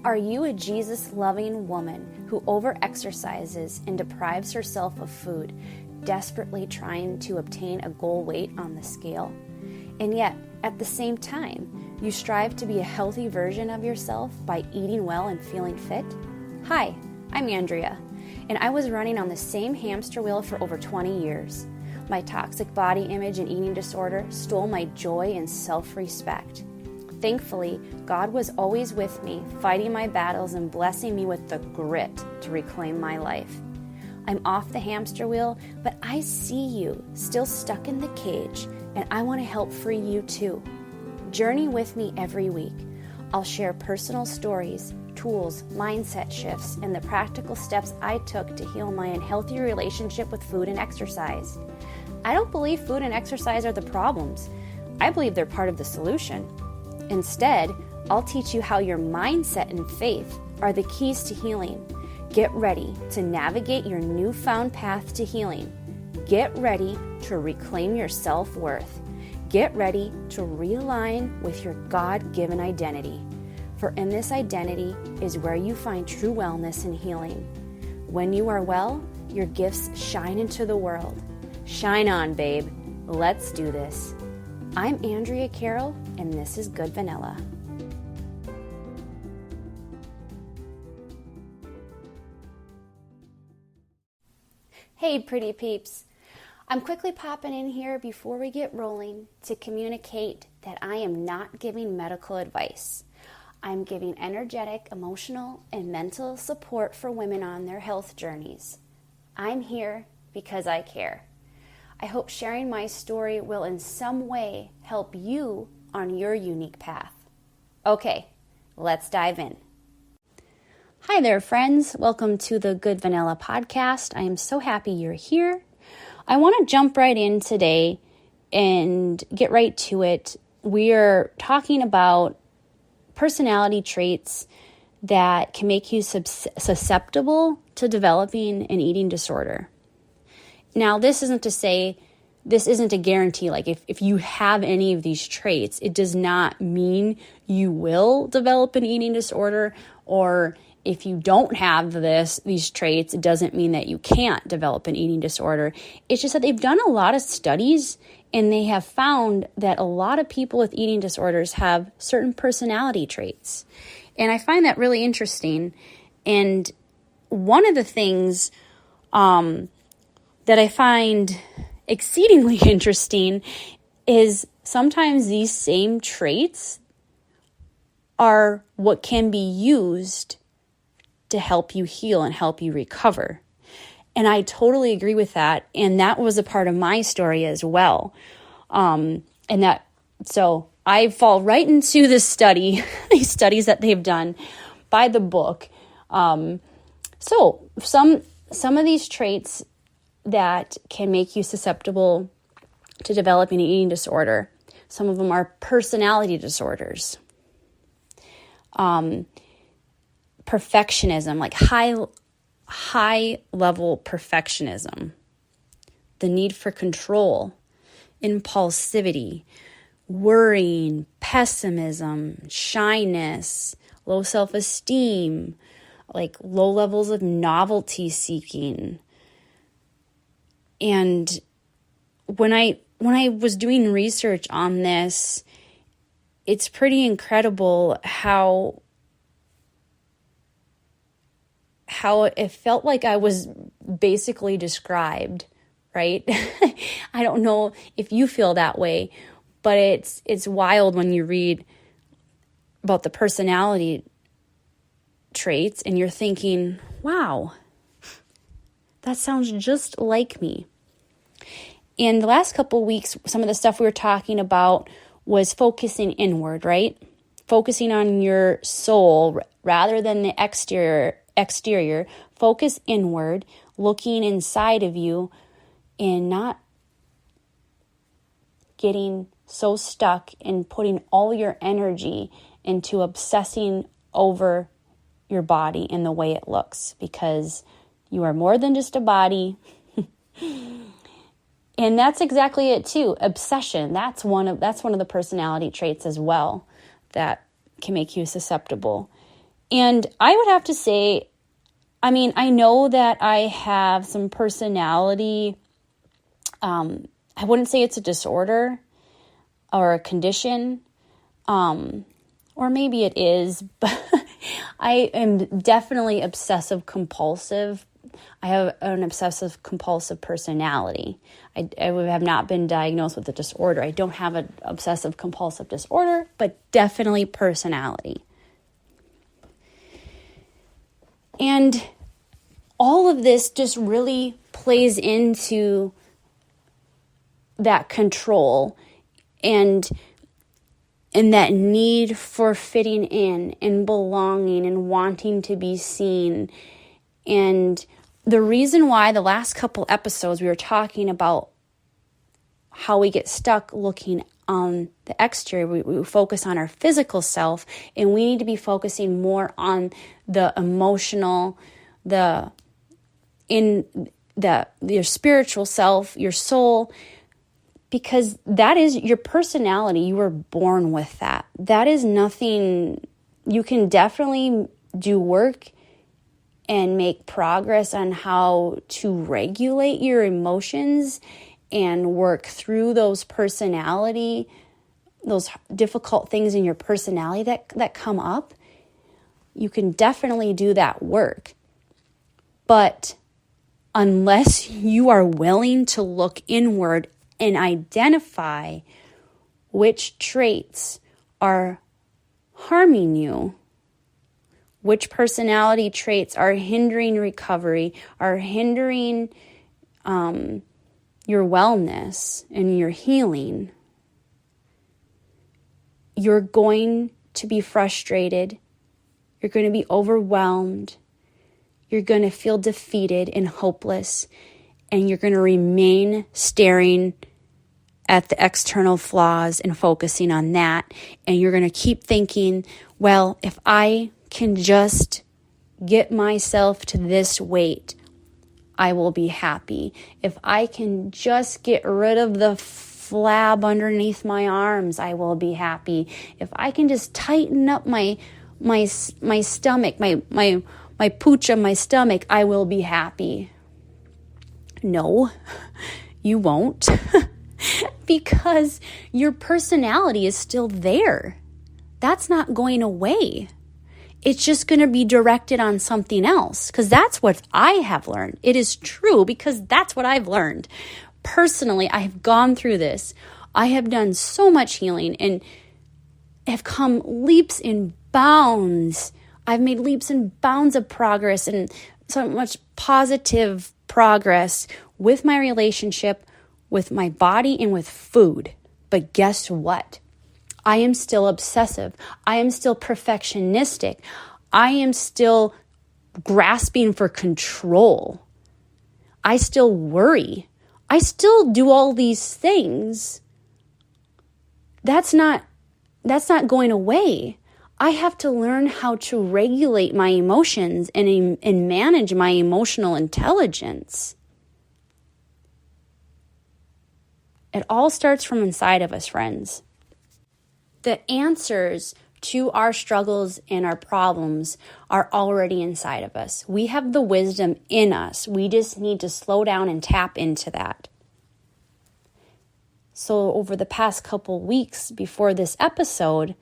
Are you a Jesus-loving woman who overexercises and deprives herself of food, desperately trying to obtain a goal weight on the scale? And yet, at the same time, you strive to be a healthy version of yourself by eating well and feeling fit? Hi, I'm Andrea, and I was running on the same hamster wheel for over 20 years. My toxic body image and eating disorder stole my joy and self-respect. Thankfully, God was always with me, fighting my battles and blessing me with the grit to reclaim my life. I'm off the hamster wheel, but I see you still stuck in the cage, and I want to help free you too. Journey with me every week. I'll share personal stories, tools, mindset shifts, and the practical steps I took to heal my unhealthy relationship with food and exercise. I don't believe food and exercise are the problems. I believe they're part of the solution. Instead, I'll teach you how your mindset and faith are the keys to healing. Get ready to navigate your newfound path to healing. Get ready to reclaim your self-worth. Get ready to realign with your God-given identity. For in this identity is where you find true wellness and healing. When you are well, your gifts shine into the world. Shine on, babe. Let's do this. I'm Andrea Carroll, and this is Good Vanilla. Hey, pretty peeps. I'm quickly popping in here before we get rolling to communicate that I am not giving medical advice. I'm giving energetic, emotional, and mental support for women on their health journeys. I'm here because I care. I hope sharing my story will in some way help you on your unique path. Okay, let's dive in. Hi there, friends. Welcome to the Good Vanilla podcast. I am so happy you're here. I want to jump right in today and get right to it. We are talking about personality traits that can make you susceptible to developing an eating disorder. Now, this isn't a guarantee. Like if you have any of these traits, it does not mean you will develop an eating disorder, or if you don't have these traits, it doesn't mean that you can't develop an eating disorder. It's just that they've done a lot of studies and they have found that a lot of people with eating disorders have certain personality traits. And I find that really interesting. And one of the things that I find exceedingly interesting is sometimes these same traits are what can be used to help you heal and help you recover. And I totally agree with that. And that was a part of my story as well. So I fall right into this study, these studies that they've done by the book. So some of these traits that can make you susceptible to developing an eating disorder. Some of them are personality disorders. Perfectionism, like high level perfectionism. The need for control, impulsivity, worrying, pessimism, shyness, low self-esteem, like low levels of novelty seeking. And when I was doing research on this, it's pretty incredible how it felt like I was basically described, right? I don't know if you feel that way, but it's wild when you read about the personality traits and you're thinking, wow, that sounds just like me. In the last couple of weeks, some of the stuff we were talking about was focusing inward, right? Focusing on your soul rather than the exterior. Focus inward, looking inside of you and not getting so stuck in putting all your energy into obsessing over your body and the way it looks, because you are more than just a body. And that's exactly it too. Obsession. That's one of the personality traits as well that can make you susceptible. And I would have to say, I know that I have some personality. I wouldn't say it's a disorder or a condition, or maybe it is, but I am definitely obsessive compulsive. I have an obsessive compulsive personality. I have not been diagnosed with a disorder. I don't have an obsessive compulsive disorder, but definitely personality. And all of this just really plays into that control and that need for fitting in and belonging and wanting to be seen. And the reason why the last couple episodes we were talking about how we get stuck looking on the exterior, we focus on our physical self, and we need to be focusing more on the emotional, your spiritual self, your soul, because that is your personality. You were born with that. That is nothing. You can definitely do work and make progress on how to regulate your emotions and work through those difficult things in your personality that come up. You can definitely do that work. But unless you are willing to look inward and identify which traits are harming you, which personality traits are hindering recovery, are hindering your wellness and your healing, you're going to be frustrated. You're going to be overwhelmed. You're going to feel defeated and hopeless. And you're going to remain staring at the external flaws and focusing on that. And you're going to keep thinking, well, if I can just get myself to this weight, I will be happy. If I can just get rid of the flab underneath my arms, I will be happy. If I can just tighten up my stomach, my pooch on my stomach, I will be happy. No, you won't. Because your personality is still there. That's not going away. It's just going to be directed on something else, because that's what I have learned. It is true, because that's what I've learned. Personally, I have gone through this. I have done so much healing and have come leaps and bounds. I've made leaps and bounds of progress and so much positive progress with my relationship, with my body, and with food. But guess what? I am still obsessive. I am still perfectionistic. I am still grasping for control. I still worry. I still do all these things. That's not going away. I have to learn how to regulate my emotions and manage my emotional intelligence. It all starts from inside of us, friends. The answers to our struggles and our problems are already inside of us. We have the wisdom in us. We just need to slow down and tap into that. So over the past couple weeks before this episode,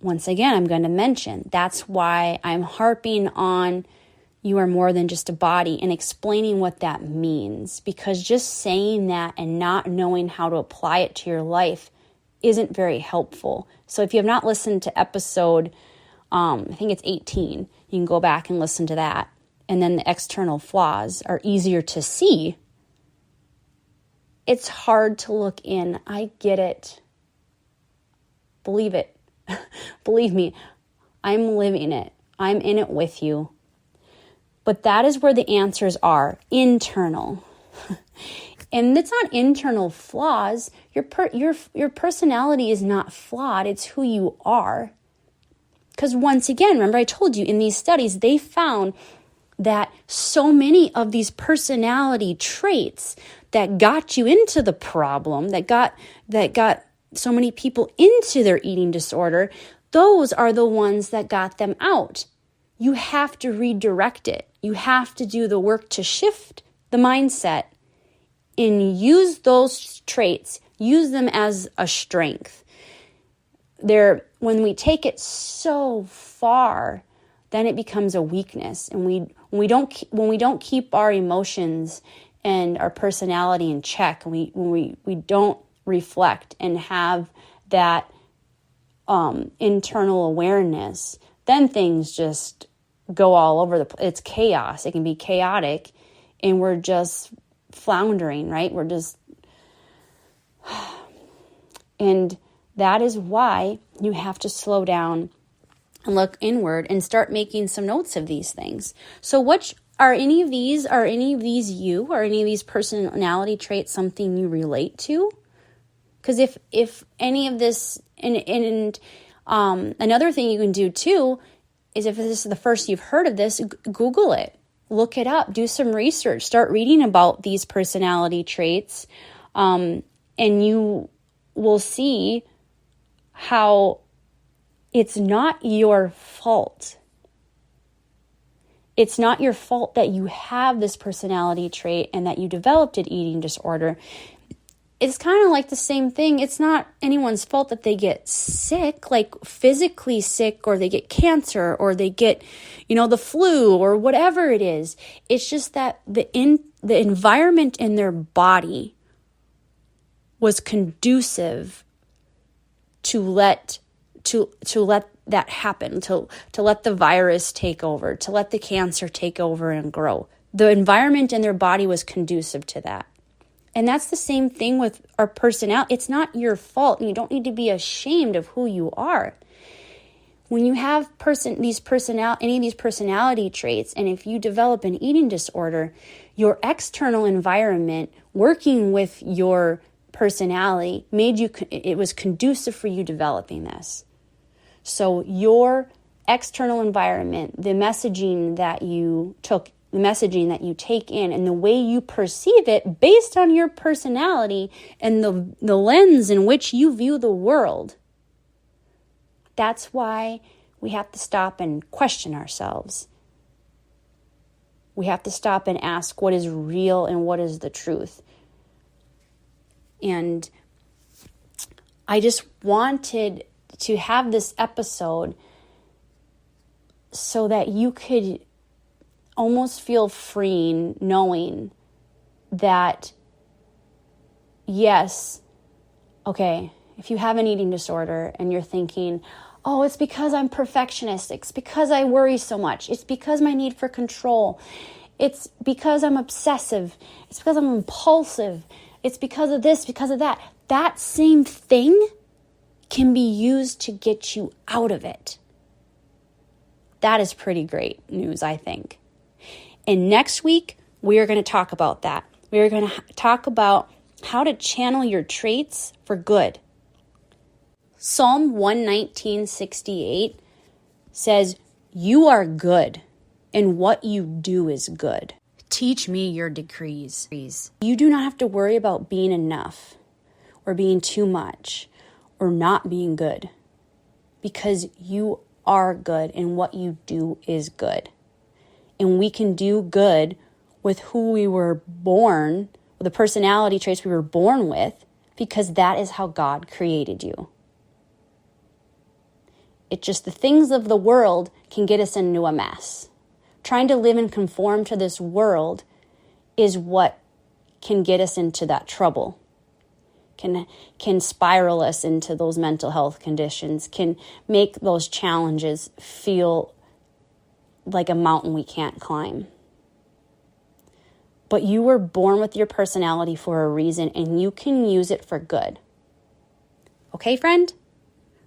once again, I'm going to mention, that's why I'm harping on you are more than just a body and explaining what that means. Because just saying that and not knowing how to apply it to your life isn't very helpful. So if you have not listened to episode, I think it's 18, you can go back and listen to that. And then the external flaws are easier to see. It's hard to look in. I get it. Believe it. Believe me, I'm living it. I'm in it with you. But that is where the answers are, internal. And it's not internal flaws. Your personality is not flawed. It's who you are. Because once again, remember I told you in these studies, they found that so many of these personality traits that got you into the problem, that got so many people into their eating disorder, those are the ones that got them out. You have to redirect it. You have to do the work to shift the mindset and use those traits, use them as a strength. When we take it so far, then it becomes a weakness. And when we don't keep our emotions and our personality in check, and when we don't reflect and have that internal awareness, then things just go all over the place. It's chaos. It can be chaotic, and we're just floundering, right? And that is why you have to slow down and look inward and start making some notes of these things. So are any of these you? Are any of these personality traits something you relate to? Because if any of this, and another thing you can do too, is if this is the first you've heard of this, Google it, look it up, do some research, start reading about these personality traits, and you will see how it's not your fault. It's not your fault that you have this personality trait and that you developed an eating disorder. It's kind of like the same thing. It's not anyone's fault that they get sick, like physically sick, or they get cancer, or they get, the flu, or whatever it is. It's just that the environment in their body was conducive to let that happen, to let the virus take over, to let the cancer take over and grow. The environment in their body was conducive to that. And that's the same thing with our personality. It's not your fault. You don't need to be ashamed of who you are. When you have any of these personality traits, and if you develop an eating disorder, your external environment working with your personality it was conducive for you developing this. So your external environment, the messaging that you take in, and the way you perceive it based on your personality and the lens in which you view the world. That's why we have to stop and question ourselves. We have to stop and ask what is real and what is the truth. And I just wanted to have this episode so that you could almost feel freeing knowing that, yes, okay, if you have an eating disorder and you're thinking, oh, it's because I'm perfectionist, it's because I worry so much, it's because my need for control, it's because I'm obsessive, it's because I'm impulsive, it's because of this, because of that. That same thing can be used to get you out of it. That is pretty great news, I think. And next week, we are going to talk about that. We are going to talk about how to channel your traits for good. Psalm 119:68 says, "You are good, and what you do is good. Teach me your decrees." You do not have to worry about being enough, or being too much, or not being good, because you are good, and what you do is good. And we can do good with who we were born, with the personality traits we were born with, because that is how God created you. It's just the things of the world can get us into a mess. Trying to live and conform to this world is what can get us into that trouble, can spiral us into those mental health conditions, can make those challenges feel like a mountain we can't climb. But you were born with your personality for a reason, and you can use it for good. Okay, friend?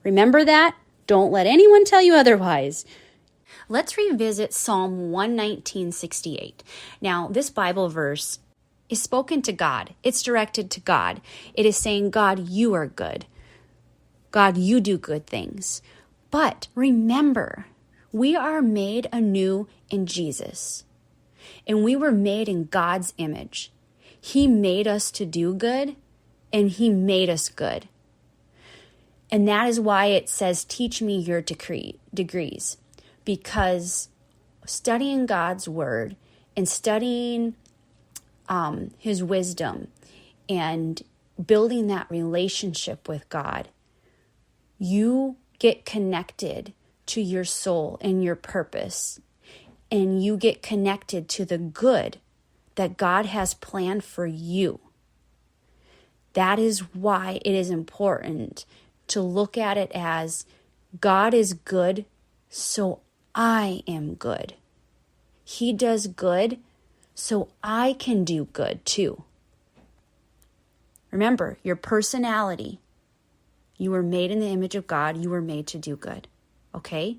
Remember that. Don't let anyone tell you otherwise. Let's revisit Psalm 119:68. Now, this Bible verse is spoken to God. It's directed to God. It is saying, God, you are good. God, you do good things. But remember, we are made anew in Jesus. And we were made in God's image. He made us to do good, and He made us good. And that is why it says, teach me your degrees. Because studying God's word and studying his wisdom and building that relationship with God, you get connected to your soul and your purpose, and you get connected to the good that God has planned for you. That is why it is important to look at it as God is good, so I am good. He does good, so I can do good too. Remember, your personality, you were made in the image of God. You were made to do good. Okay?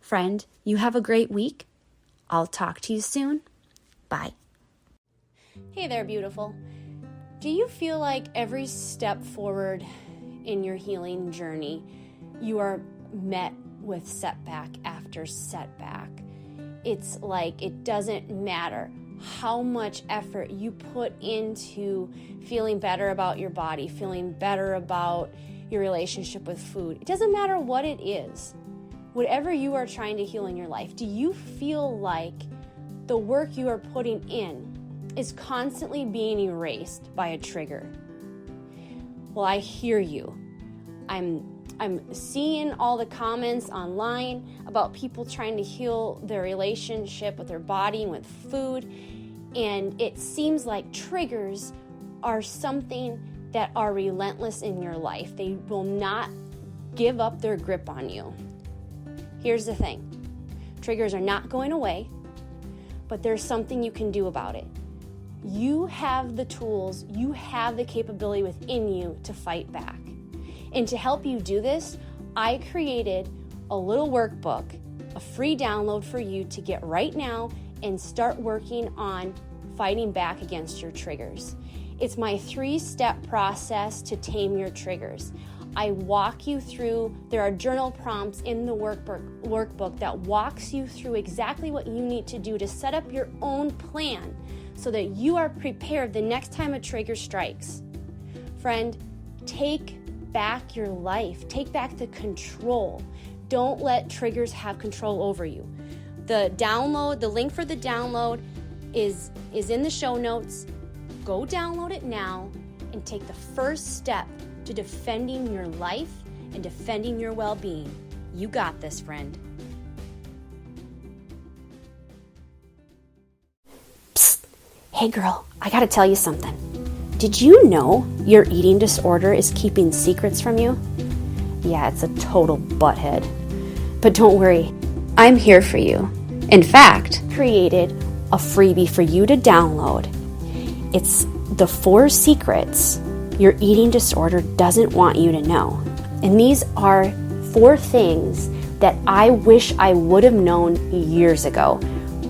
Friend, you have a great week. I'll talk to you soon. Bye. Hey there, beautiful. Do you feel like every step forward in your healing journey, you are met with setback after setback? It's like it doesn't matter how much effort you put into feeling better about your body, feeling better about your relationship with food. It doesn't matter what it is. Whatever you are trying to heal in your life, do you feel like the work you are putting in is constantly being erased by a trigger? Well, I hear you. I'm seeing all the comments online about people trying to heal their relationship with their body and with food, and it seems like triggers are something that are relentless in your life. They will not give up their grip on you. Here's the thing. Triggers are not going away, but there's something you can do about it. You have the tools, you have the capability within you to fight back. And to help you do this, I created a little workbook, a free download for you to get right now and start working on fighting back against your triggers. It's my 3-step process to tame your triggers. I walk you through, there are journal prompts in the workbook that walks you through exactly what you need to do to set up your own plan so that you are prepared the next time a trigger strikes. Friend, take back your life. Take back the control. Don't let triggers have control over you. The link for the download is in the show notes. Go download it now and take the first step to defending your life and defending your well-being. You got this, friend. Psst. Hey girl, I gotta tell you something. Did you know your eating disorder is keeping secrets from you? Yeah, it's a total butthead. But don't worry, I'm here for you. In fact, created a freebie for you to download. It's the 4 secrets your eating disorder doesn't want you to know. And these are 4 things that I wish I would have known years ago,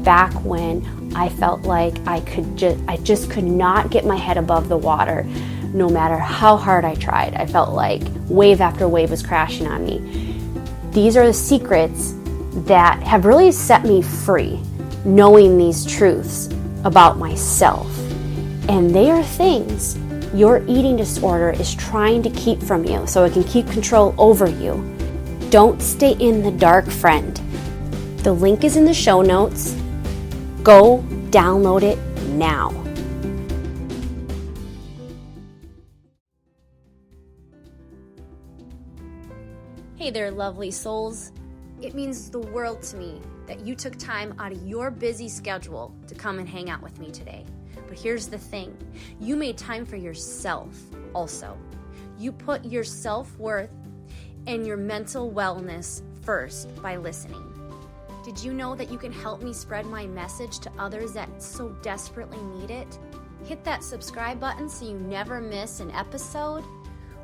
back when I felt like I just could not get my head above the water no matter how hard I tried. I felt like wave after wave was crashing on me. These are the secrets that have really set me free, knowing these truths about myself. And they are things your eating disorder is trying to keep from you so it can keep control over you. Don't stay in the dark, friend. The link is in the show notes. Go download it now. Hey there, lovely souls. It means the world to me that you took time out of your busy schedule to come and hang out with me today. But here's the thing. You made time for yourself also. You put your self-worth and your mental wellness first by listening. Did you know that you can help me spread my message to others that so desperately need it? Hit that subscribe button so you never miss an episode.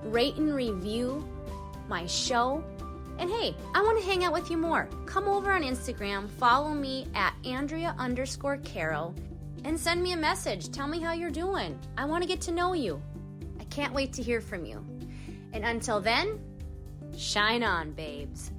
Rate and review my show. And hey, I want to hang out with you more. Come over on Instagram, follow me at Andrea_Caro, and send me a message. Tell me how you're doing. I want to get to know you. I can't wait to hear from you. And until then, shine on, babes.